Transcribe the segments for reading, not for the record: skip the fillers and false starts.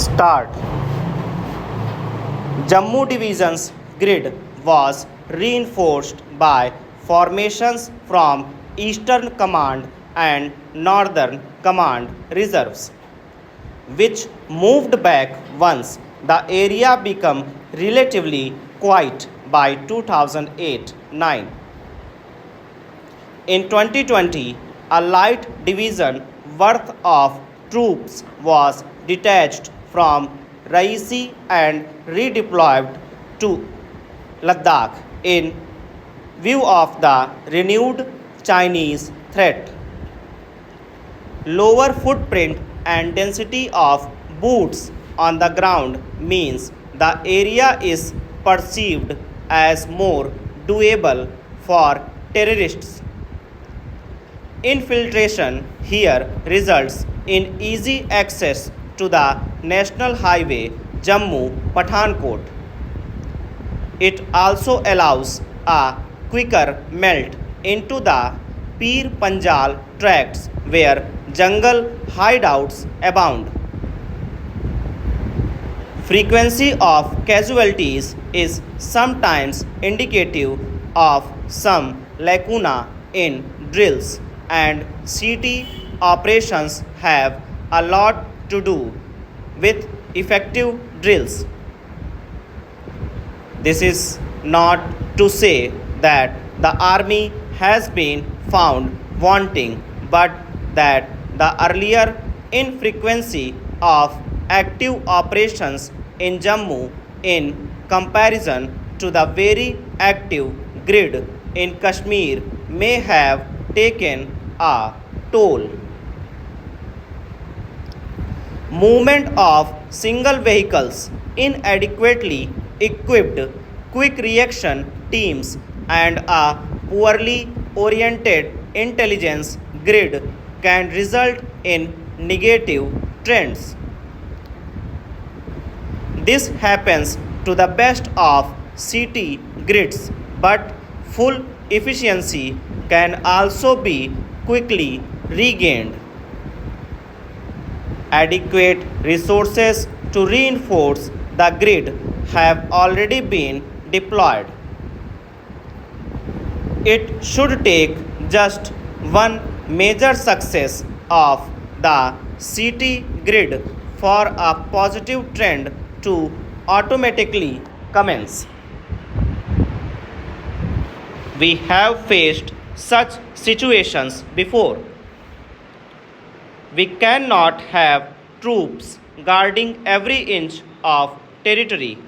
Start. Jammu Division's grid was reinforced by formations from Eastern Command and Northern Command reserves, which moved back once the area became relatively quiet by 2008-9. In 2020, a light division worth of troops was detached from Raisi and redeployed to Ladakh in view of the renewed Chinese threat. Lower footprint and density of boots on the ground means the area is perceived as more doable for terrorists. Infiltration here results in easy access to the national highway Jammu Pathankot. It also allows a quicker melt into the Pir Panjal tracts where jungle hideouts abound. Frequency of casualties is sometimes indicative of some lacuna in drills, and city operations have a lot to do with effective drills. This is not to say that the army has been found wanting, but that the earlier infrequency of active operations in Jammu in comparison to the very active grid in Kashmir may have taken a toll. Movement of single vehicles, inadequately equipped quick reaction teams, and a poorly oriented intelligence grid can result in negative trends. This happens to the best of city grids, but full efficiency can also be quickly regained. Adequate resources to reinforce the grid have already been deployed. It should take just one major success of the city grid for a positive trend to automatically commence. We have faced such situations before. We cannot have troops guarding every inch of territory.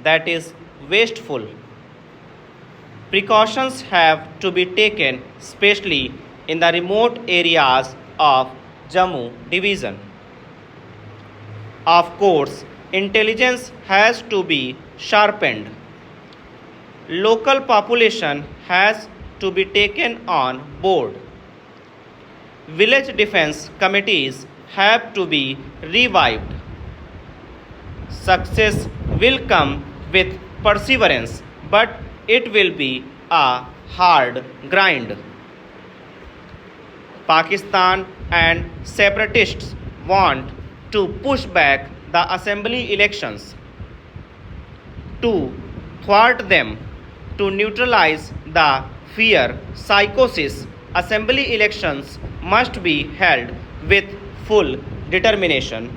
That is wasteful. Precautions have to be taken, especially in the remote areas of Jammu Division. Of course, intelligence has to be sharpened. Local population has to be taken on board. Village defense committees have to be revived. Success will come with perseverance, but it will be a hard grind. Pakistan and separatists want to push back the assembly elections. To thwart them, to neutralize the fear psychosis, assembly elections must be held with full determination.